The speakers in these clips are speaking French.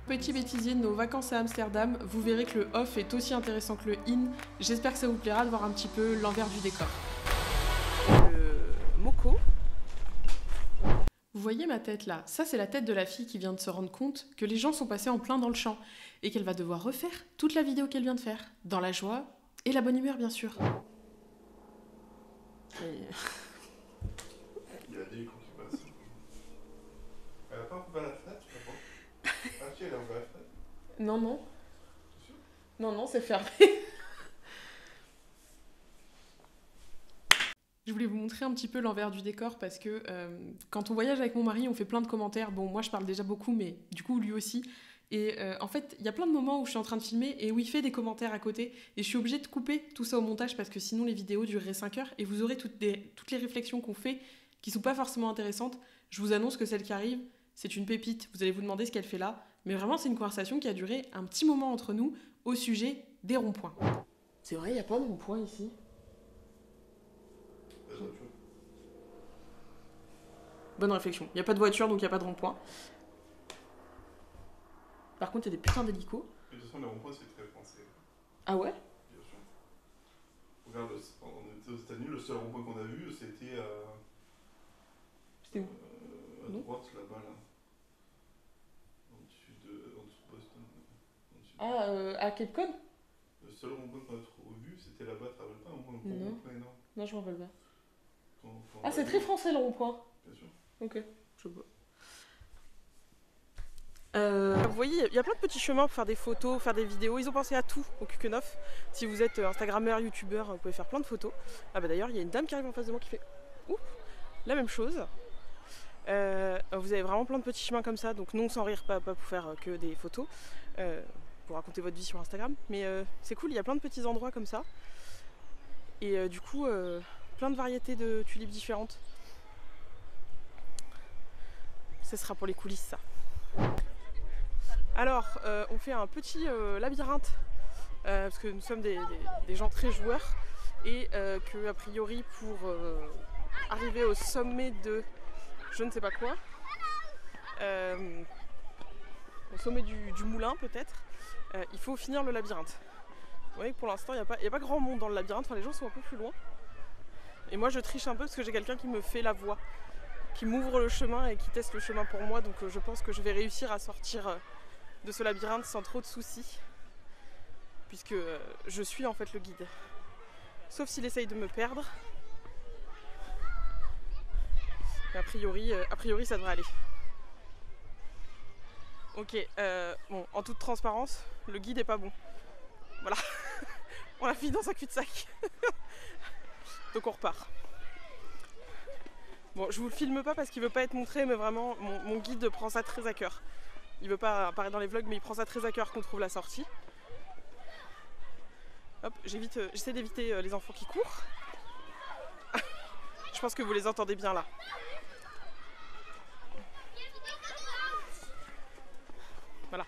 Petit bêtisier de nos vacances à Amsterdam, vous verrez que le off est aussi intéressant que le in. J'espère que ça vous plaira de voir un petit peu l'envers du décor. Le Moco. Vous voyez ma tête là? Ça c'est la tête de la fille qui vient de se rendre compte que les gens sont passés en plein dans le champ et qu'elle va devoir refaire toute la vidéo qu'elle vient de faire, dans la joie et la bonne humeur bien sûr. Il y a des cons qui passent. Elle a pas ouvert la fenêtre, je crois pas. Ah si, elle a ouvert la fenêtre. Non, non. C'est sûr? Non, non, c'est fermé. Je voulais vous montrer un petit peu l'envers du décor parce que quand on voyage avec mon mari, on fait plein de commentaires. Bon, moi je parle déjà beaucoup, mais du coup lui aussi. Et en fait, il y a plein de moments où je suis en train de filmer et où il fait des commentaires à côté. Et je suis obligée de couper tout ça au montage parce que sinon les vidéos dureraient 5 heures et vous aurez toutes les réflexions qu'on fait qui sont pas forcément intéressantes. Je vous annonce que celle qui arrive, c'est une pépite. Vous allez vous demander ce qu'elle fait là. Mais vraiment, c'est une conversation qui a duré un petit moment entre nous au sujet des ronds-points. C'est vrai, il y a plein de ronds-points ici. Bonne réflexion. Il n'y a pas de voiture, donc il n'y a pas de rond-point. Par contre, il y a des putains d'hélicos. De toute façon, les ronds-points, c'est très français. Ah ouais? Bien sûr. Regarde, on était aux États-Unis, le seul rond-point qu'on a vu, c'était à... C'était où? À droite, là-bas, là. En dessous de Boston. À Cape Cod? Le seul rond-point qu'on a vu, c'était là-bas, tu te rappelles pas? Un gros rond-point énorme. Non, je m'en rappelle pas. Ah, c'est très français le rond-point. Bien sûr. Ok, je vois. Vous voyez, il y a plein de petits chemins pour faire des photos, faire des vidéos. Ils ont pensé à tout au Kukenhof. Si vous êtes instagrammeur, youtubeur, vous pouvez faire plein de photos. Ah bah d'ailleurs, il y a une dame qui arrive en face de moi qui fait la même chose. Vous avez vraiment plein de petits chemins comme ça. Donc non, sans rire, pas pour faire que des photos. Pour raconter votre vie sur Instagram. Mais c'est cool, il y a plein de petits endroits comme ça. Et du coup, plein de variétés de tulipes différentes. Ça sera pour les coulisses, ça. Alors, on fait un petit labyrinthe, parce que nous sommes des gens très joueurs, et que, a priori, pour arriver au sommet de je ne sais pas quoi, au sommet du moulin peut-être, il faut finir le labyrinthe. Vous voyez que pour l'instant, il n'y a pas grand monde dans le labyrinthe, enfin, les gens sont un peu plus loin. Et moi, je triche un peu parce que j'ai quelqu'un qui me fait la voie, qui m'ouvre le chemin et qui teste le chemin pour moi, donc je pense que je vais réussir à sortir de ce labyrinthe sans trop de soucis, puisque je suis en fait le guide. Sauf s'il essaye de me perdre. Mais a priori ça devrait aller. Ok, bon, en toute transparence, le guide est pas bon. Voilà, on l'a fini dans un cul-de-sac. Donc on repart. Bon, je vous le filme pas parce qu'il veut pas être montré, mais vraiment, mon guide prend ça très à cœur. Il veut pas apparaître dans les vlogs, mais il prend ça très à cœur qu'on trouve la sortie. Hop, j'essaie d'éviter les enfants qui courent. Je pense que vous les entendez bien là. Voilà.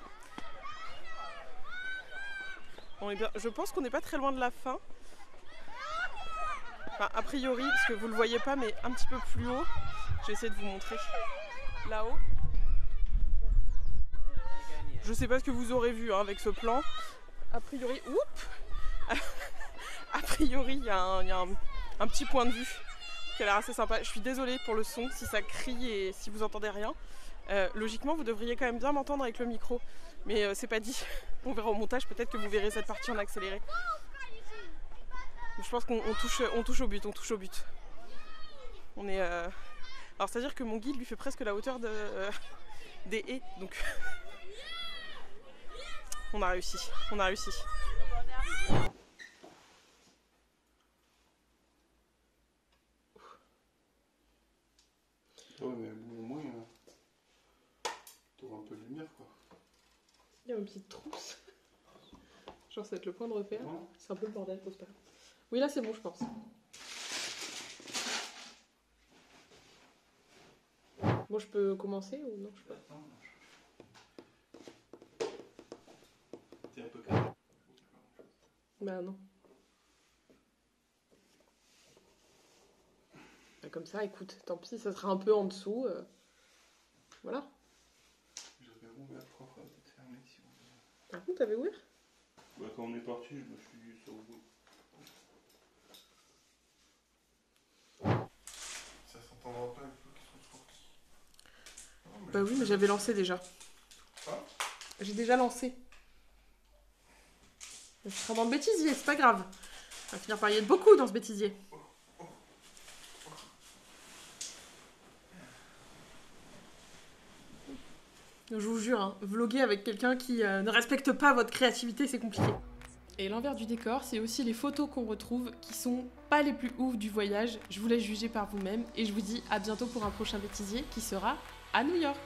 On est bien. Je pense qu'on n'est pas très loin de la fin. Enfin, a priori, parce que vous le voyez pas, mais un petit peu plus haut. Je vais essayer de vous montrer. Là-haut. Je sais pas ce que vous aurez vu hein, avec ce plan. A priori, a priori, il y a un petit point de vue qui a l'air assez sympa. Je suis désolée pour le son, si ça crie et si vous entendez rien. Logiquement, vous devriez quand même bien m'entendre avec le micro, mais c'est pas dit. On verra au montage, peut-être que vous verrez cette partie en accéléré. Je pense qu'on touche au but, On est. Alors c'est-à-dire que mon guide lui fait presque la hauteur des haies, donc. On a réussi. Ouais, mais bon, au moins, t'auras un peu de lumière, quoi. Il y a une petite trousse. Genre, ça va être le point de repère. Ouais. C'est un peu le bordel, pose pas. Oui, là, c'est bon, je pense. Bon, je peux commencer ou non? Je peux. T'es un peu calme. Bah non. Bah, comme ça, écoute, tant pis, ça sera un peu en dessous. Voilà. Je vais rouvrir 3 fois cette ferme. Par contre, t'avais ouvert? Bah, quand on est parti, je me suis dit sur le bout. Ça s'entendra pas avec ceux qui sont sortis. Bah oui, mais j'avais lancé déjà. Ah. J'ai déjà lancé. Je serai dans le bêtisier, c'est pas grave. On va finir par y être beaucoup dans ce bêtisier. Je vous jure, hein, vloguer avec quelqu'un qui ne respecte pas votre créativité, c'est compliqué. Et l'envers du décor, c'est aussi les photos qu'on retrouve qui sont pas les plus ouf du voyage. Je vous laisse juger par vous-même et je vous dis à bientôt pour un prochain bêtisier qui sera à New York.